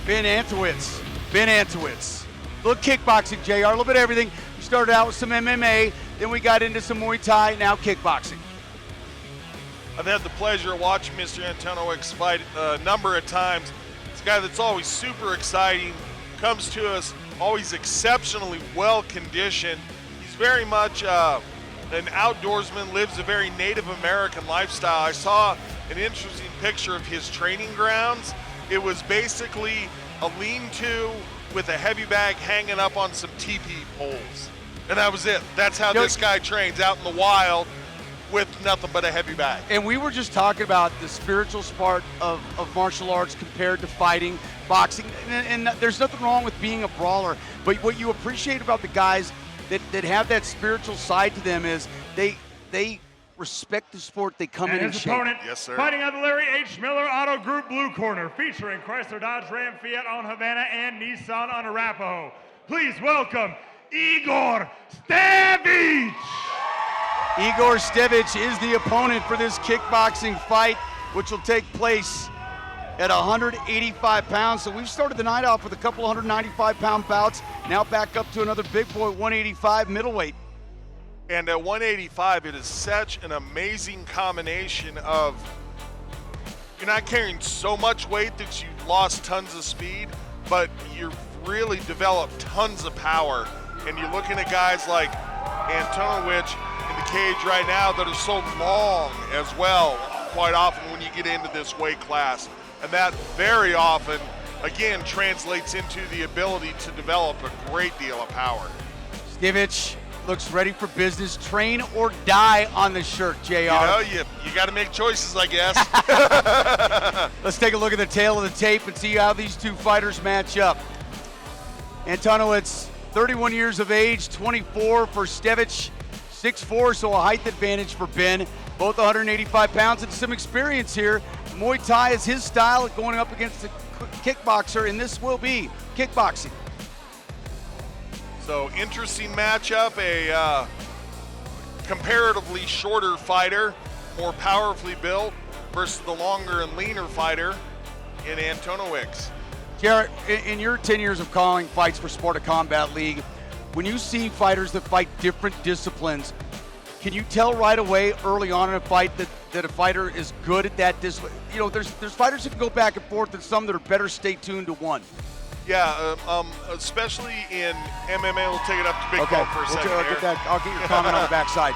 Ben Antoniewicz. A little kickboxing, JR, a little bit of everything. We started out with some MMA, then we got into some Muay Thai, now kickboxing. I've had the pleasure of watching Mr. Antoniewicz fight a number of times. It's a guy that's always super exciting, comes to us always exceptionally well conditioned. He's very much an outdoorsman, lives a very Native American lifestyle. I saw an interesting picture of his training grounds. It was basically a lean-to with a heavy bag hanging up on some teepee poles. And that was it. That's how this guy trains out in the wild with nothing but a heavy bag. And we were just talking about the spiritual part of martial arts compared to fighting, boxing, and there's nothing wrong with being a brawler, but what you appreciate about the guys that have that spiritual side to them is they respect the sport, they come in and his shape. opponent, yes, sir. Fighting out of the Larry H. Miller Auto Group blue corner, featuring Chrysler, Dodge, Ram, Fiat on Havana, and Nissan on Arapahoe. Please welcome Igor Stevic. Igor Stevic is the opponent for this kickboxing fight, which will take place at 185 pounds. So we've started the night off with a couple 195-pound bouts, now back up to another big boy, 185 middleweight. And at 185, it is such an amazing combination of you're not carrying so much weight that you lost tons of speed, but you've really developed tons of power. And you're looking at guys like Antoniewicz in the cage right now that are so long as well, quite often when you get into this weight class. And that very often, again, translates into the ability to develop a great deal of power. Stevic looks ready for business. Train or die on the shirt, JR. You know, you got to make choices, I guess. Let's take a look at the tail of the tape and see how these two fighters match up. Antoniewicz, 31 years of age, 24 for Stevic, 6'4", so a height advantage for Ben. Both 185 pounds and some experience here. Muay Thai is his style, going up against a kickboxer, and this will be kickboxing. So interesting matchup, a comparatively shorter fighter, more powerfully built, versus the longer and leaner fighter in Antoniewicz. Jarrett, in your 10 years of calling fights for Sparta Combat League, when you see fighters that fight different disciplines, can you tell right away early on in a fight that a fighter is good at that discipline? You know, there's fighters that can go back and forth and some that are better stay tuned to one. Yeah, especially in MMA, we'll take it up to Big Bo for a second. I'll get your comment on the backside.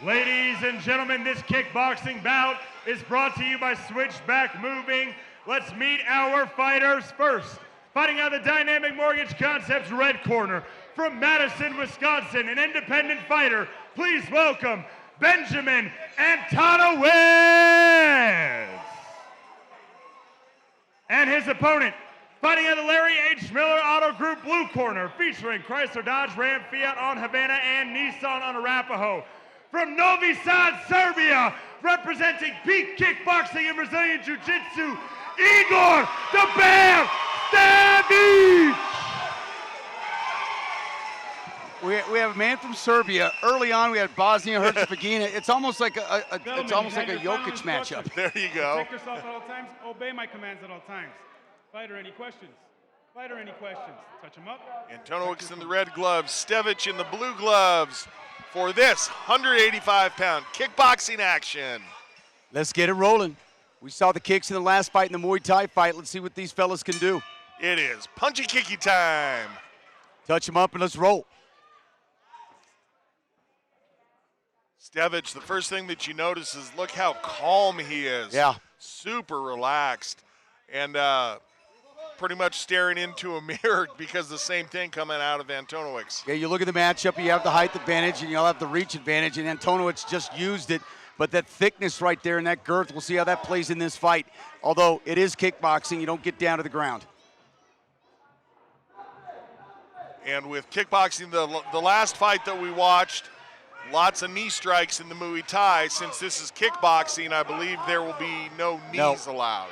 Ladies and gentlemen, this kickboxing bout is brought to you by Switchback Moving. Let's meet our fighters first. Fighting out of the Dynamic Mortgage Concepts red corner, from Madison, Wisconsin, an independent fighter. Please welcome Benjamin Antoniewicz. And his opponent, fighting out of the Larry H. Miller Auto Group blue corner, featuring Chrysler, Dodge, Ram, Fiat on Havana, and Nissan on Arapahoe. From Novi Sad, Serbia, representing peak kickboxing and Brazilian Jiu-Jitsu, Igor the Bear Stevic. We have a man from Serbia. Early on, we had Bosnia-Herzegovina. It's almost like a Jokic matchup. There you go. Protect yourself at all times. Obey my commands at all times. Fighter, any questions? Fighter, any questions? Touch him up. Antoniewicz in the red gloves, Stevic in the blue gloves for this 185-pound kickboxing action. Let's get it rolling. We saw the kicks in the last fight in the Muay Thai fight. Let's see what these fellas can do. It is punchy kicky time. Touch them up and let's roll. Stevic, the first thing that you notice is look how calm he is. Yeah. Super relaxed and pretty much staring into a mirror because the same thing coming out of Antoniewicz. Yeah, you look at the matchup, you have the height advantage and you'll have the reach advantage, and Antoniewicz just used it. But that thickness right there and that girth, we'll see how that plays in this fight. Although it is kickboxing, you don't get down to the ground. And with kickboxing, the last fight that we watched, lots of knee strikes in the Muay Thai. Since this is kickboxing, I believe there will be no knees allowed.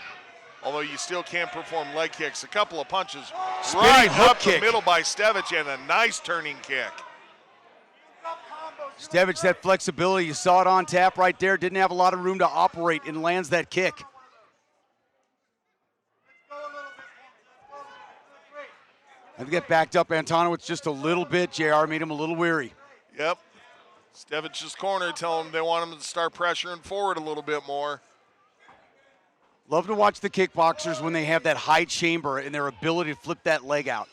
Although you still can't perform leg kicks. A couple of punches right up the middle by Stevic and a nice turning kick. Stevic, that flexibility, you saw it on tap right there. Didn't have a lot of room to operate and lands that kick. I think that backed up Antoniewicz just a little bit. JR made him a little weary. Yep. Stevic's corner telling him they want him to start pressuring forward a little bit more. Love to watch the kickboxers when they have that high chamber and their ability to flip that leg out.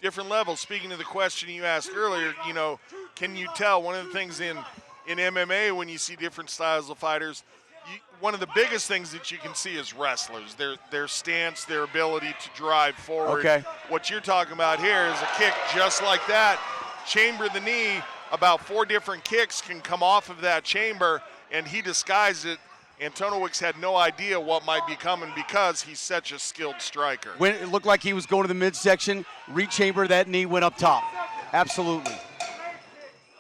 Different levels. Speaking of the question you asked earlier, you know, can you tell? One of the things in MMA when you see different styles of fighters, one of the biggest things that you can see is wrestlers, their stance, their ability to drive forward. Okay. What you're talking about here is a kick just like that. Chamber the knee, about 4 different kicks can come off of that chamber, and he disguised it. Antoniewicz had no idea what might be coming because he's such a skilled striker. When it looked like he was going to the midsection, rechamber that knee, went up top. Absolutely.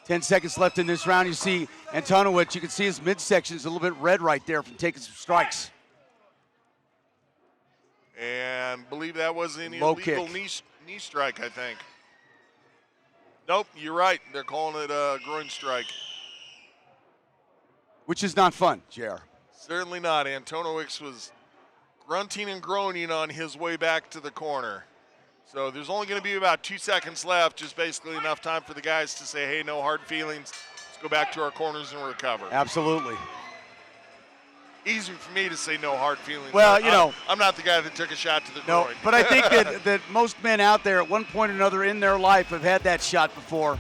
10 seconds left in this round. You see Antoniewicz, you can see his midsection is a little bit red right there from taking some strikes. And believe that was an Low illegal kick. knee strike, I think. Nope, you're right. They're calling it a groin strike. Which is not fun, JR. Certainly not. Antoniewicz was grunting and groaning on his way back to the corner. So there's only going to be about 2 seconds left, just basically enough time for the guys to say, hey, no hard feelings. Let's go back to our corners and recover. Absolutely. Easy for me to say no hard feelings. Well, you know. I'm not the guy that took a shot to the No, groin. but I think that most men out there at one point or another in their life have had that shot before,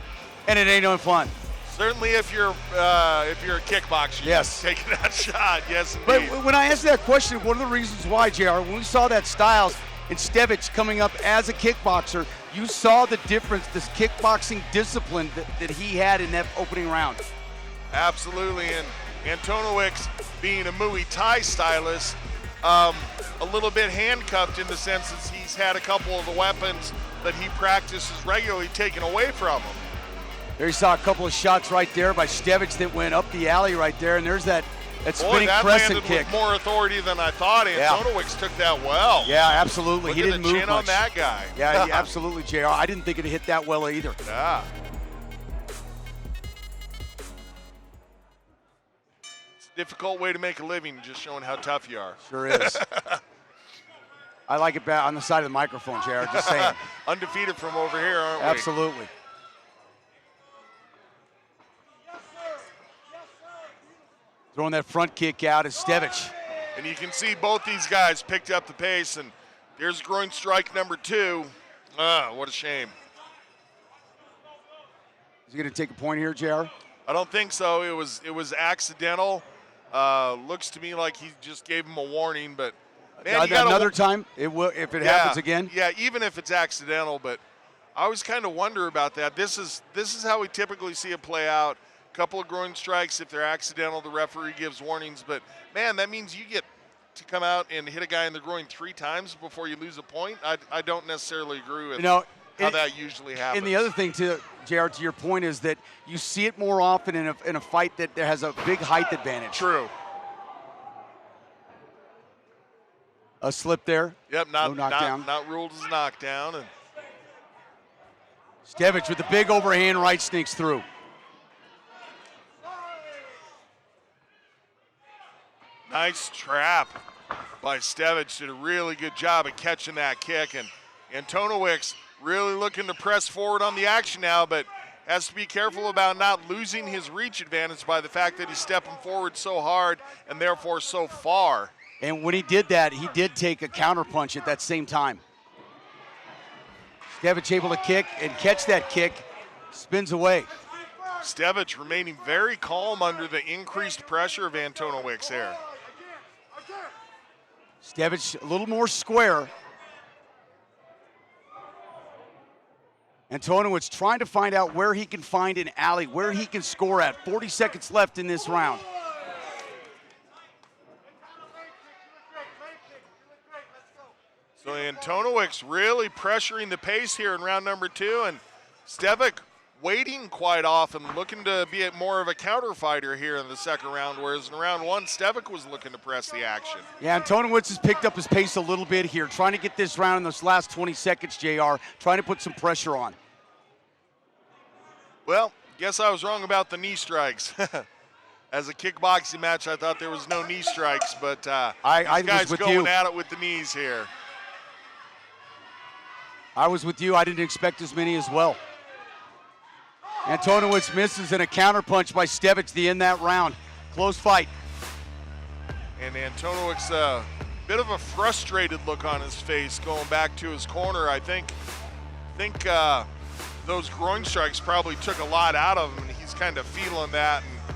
and it ain't no fun. Certainly if you're a kickboxer, Yes. you're taking that shot, yes But indeed. when I asked that question, one of the reasons why, JR, when we saw that Styles and Stevic coming up as a kickboxer, you saw the difference, this kickboxing discipline that he had in that opening round. Absolutely, and Antoniewicz being a Muay Thai stylist, a little bit handcuffed in the sense that he's had a couple of the weapons that he practices regularly taken away from him. There you saw a couple of shots right there by Stevic that went up the alley right there, and there's that spinning that crescent landed kick. with more authority than I thought. Antoniewicz took that well. Yeah, absolutely. Look He at didn't the move chin much. on that guy. Yeah, absolutely, JR. I didn't think it hit that well either. Yeah. It's a difficult way to make a living, just showing how tough you are. Sure is. I like it back on the side of the microphone, JR, just saying. Undefeated from over here, aren't we? Absolutely. Throwing that front kick out is Stevic. And you can see both these guys picked up the pace, and there's groin strike number 2. What a shame. Is he going to take a point here, JR? I don't think so. It was accidental. Looks to me like he just gave him a warning, but man, you gotta another time, it will if it happens again. Yeah, even if it's accidental, but I always kind of wonder about that. This is how we typically see it play out. Couple of groin strikes. If they're accidental, the referee gives warnings. But man, that means you get to come out and hit a guy in the groin 3 times before you lose a point. I don't necessarily agree with how that usually happens. And the other thing, to JR, to your point, is that you see it more often in a fight that has a big height advantage. True. A slip there. Yep, no knockdown. Not ruled as a knockdown. And Stevic with the big overhand right sneaks through. nice trap by Stevic. Did a really good job at catching that kick. And Antoniewicz really looking to press forward on the action now, but has to be careful about not losing his reach advantage by the fact that he's stepping forward so hard and therefore so far. And when he did that, he did take a counter punch at that same time. Stevic able to kick and catch that kick, spins away. Stevic remaining very calm under the increased pressure of Antoniewicz here. Stevic a little more square. Antoniewicz trying to find out where he can find an alley, where he can score at. 40 seconds left in this round. So Antoniewicz really pressuring the pace here in round number 2, and Stevic waiting quite often, looking to be more of a counter fighter here in the second round, whereas in round 1, Stevic was looking to press the action. Yeah, Antoniewicz has picked up his pace a little bit here, trying to get this round in those last 20 seconds, JR, trying to put some pressure on. Well, guess I was wrong about the knee strikes. As a kickboxing match, I thought there was no knee strikes, but I these guys was with going you. at it with the knees here. I was with you. I didn't expect as many as well. Antoniewicz misses and a counterpunch by Stevic to end that round. Close fight. And Antoniewicz, a bit of a frustrated look on his face going back to his corner. I think those groin strikes probably took a lot out of him, and he's kind of feeling that and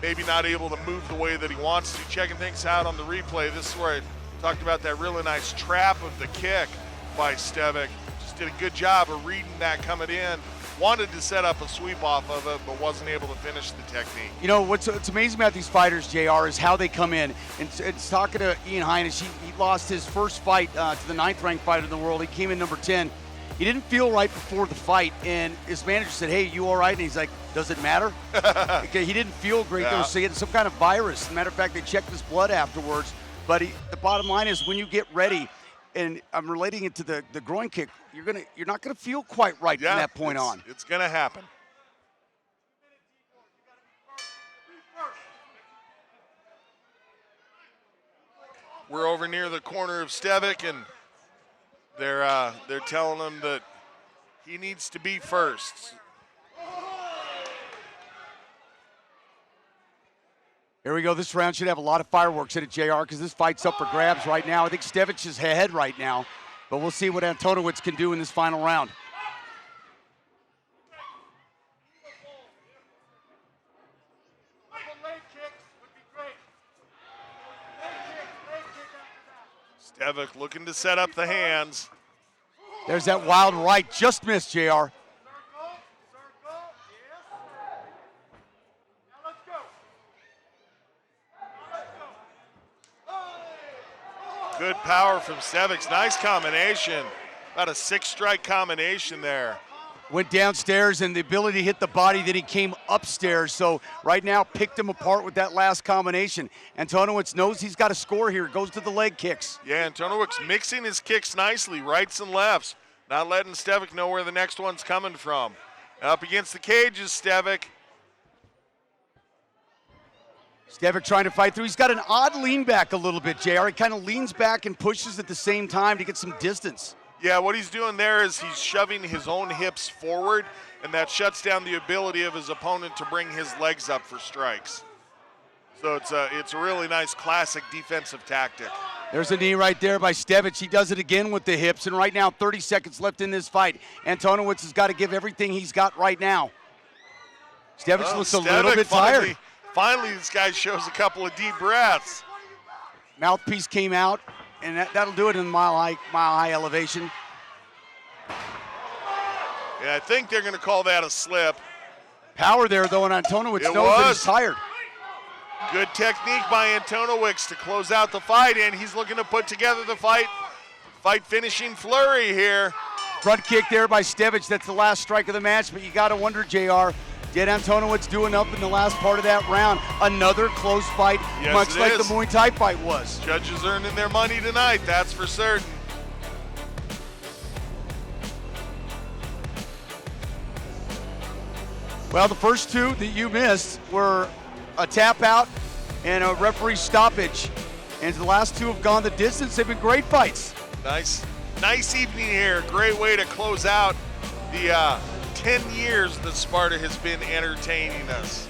maybe not able to move the way that he wants to. Checking things out on the replay. This is where I talked about that really nice trap of the kick by Stevic. Just did a good job of reading that coming in. Wanted to set up a sweep off of it, but wasn't able to finish the technique. You know, what's amazing about these fighters, JR, is how they come in. And it's talking to Ian Heinisch, he lost his first fight to the 9th-ranked fighter in the world. He came in number 10. He didn't feel right before the fight, and his manager said, hey, you all right? And he's like, does it matter? Okay, he didn't feel great. Yeah. There was some kind of virus. As a matter of fact, they checked his blood afterwards. But the bottom line is when you get ready, and I'm relating it to the groin kick, you're not gonna feel quite right from that point on. It's gonna happen. We're over near the corner of Stevic, and they're telling him that he needs to be first. Here we go. This round should have a lot of fireworks in it, JR, because this fight's up for grabs right now. I think Stevic is ahead right now, but we'll see what Antoniewicz can do in this final round. Stevic looking to set up the hands. There's that wild right, just missed, JR. Good power from Stevic. Nice combination. About a 6-strike combination there. Went downstairs and the ability to hit the body, then he came upstairs. So right now picked him apart with that last combination. Antoniewicz knows he's got to score here. Goes to the leg kicks. Yeah, Antoniewicz mixing his kicks nicely, rights and lefts. Not letting Stevic know where the next one's coming from. Up against the cages, Stevic. Stevic trying to fight through. He's got an odd lean back a little bit, JR. He kind of leans back and pushes at the same time to get some distance. Yeah, what he's doing there is he's shoving his own hips forward, and that shuts down the ability of his opponent to bring his legs up for strikes. So it's a really nice classic defensive tactic. There's a knee right there by Stevic. He does it again with the hips, and right now 30 seconds left in this fight. Antoniewicz has got to give everything he's got right now. Stevic looks a little bit tired. Finally, this guy shows a couple of deep breaths. Mouthpiece came out, and that'll do it in mile high elevation. Yeah, I think they're going to call that a slip. Power there, though, and Antoniewicz knows that he's tired. Good technique by Antoniewicz to close out the fight, and he's looking to put together the fight finishing flurry here. Front kick there by Stevic. That's the last strike of the match, but you got to wonder, JR, did Antoniewicz do enough in the last part of that round? Another close fight, yes, much like the Muay Thai fight was. Judges earning their money tonight, that's for certain. Well, the first two that you missed were a tap out and a referee stoppage. And the last two have gone the distance. They've been great fights. Nice evening here. Great way to close out the 10 years that Sparta has been entertaining us.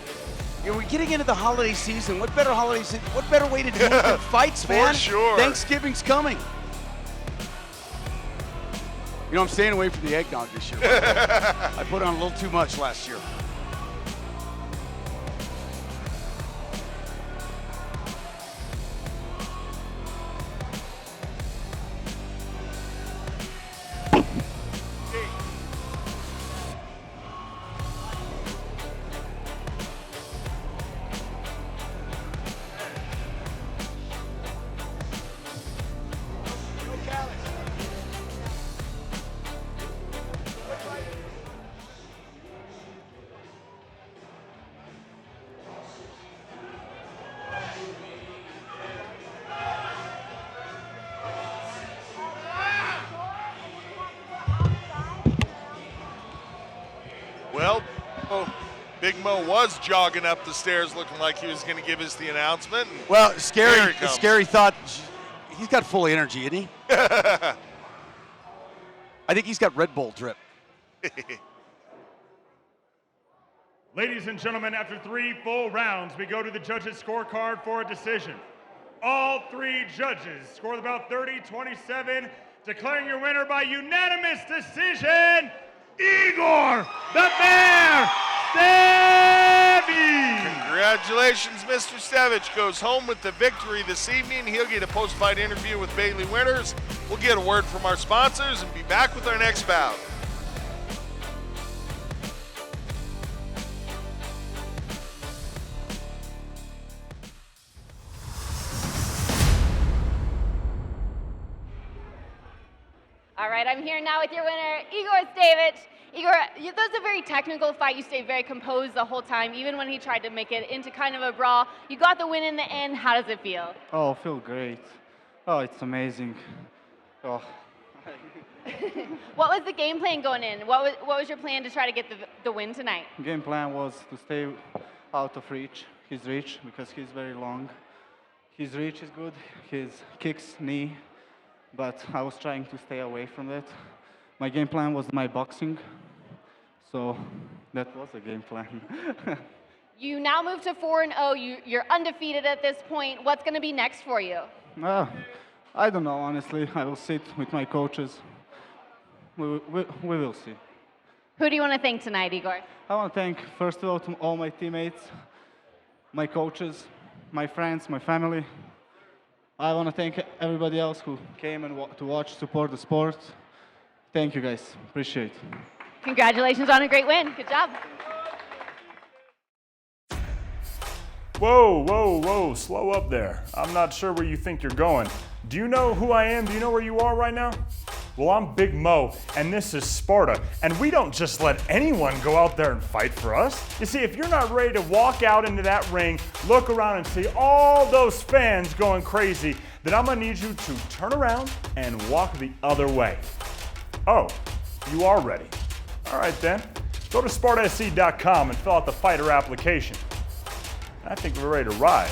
Yeah, we're getting into the holiday season. What better holiday season? What better way to do it than fights, man? For sure. Thanksgiving's coming. You know, I'm staying away from the eggnog this year. I put on a little too much last year. Well, Big Mo was jogging up the stairs looking like he was going to give us the announcement. Well, Scary thought he's got full energy, isn't he? I think he's got Red Bull drip. Ladies and gentlemen, after 3 full rounds, we go to the judges' scorecard for a decision. All 3 judges scored about 30-27, declaring your winner by unanimous decision, Igor the Bear Stevic! Congratulations, Mr. Stevic goes home with the victory this evening. He'll get a post-fight interview with Bailey Winters. We'll get a word from our sponsors and be back with our next bout. All right, I'm here now with your winner, Igor Stevic. Igor, that was a very technical fight. You stayed very composed the whole time, even when he tried to make it into kind of a brawl. You got the win in the end. How does it feel? Oh, I feel great. Oh, it's amazing. Oh. What was the game plan going in? What was your plan to try to get the win tonight? Game plan was to stay out of his reach, because he's very long. His reach is good, his kicks, knee, but I was trying to stay away from that. My game plan was my boxing, so that was a game plan. You now move to 4-0. You're undefeated at this point. What's going to be next for you? I don't know, honestly. I will sit with my coaches. We will see. Who do you want to thank tonight, Igor? I want to thank, first of all, to all my teammates, my coaches, my friends, my family. I want to thank everybody else who came and to watch, support the sport. Thank you, guys. Appreciate it. Congratulations on a great win. Good job. Whoa, whoa, whoa, slow up there. I'm not sure where you think you're going. Do you know who I am? Do you know where you are right now? Well, I'm Big Mo, and this is Sparta, and we don't just let anyone go out there and fight for us. You see, if you're not ready to walk out into that ring, look around and see all those fans going crazy, then I'm gonna need you to turn around and walk the other way. Oh, you are ready. All right then, go to SpartaSC.com and fill out the fighter application. I think we're ready to ride.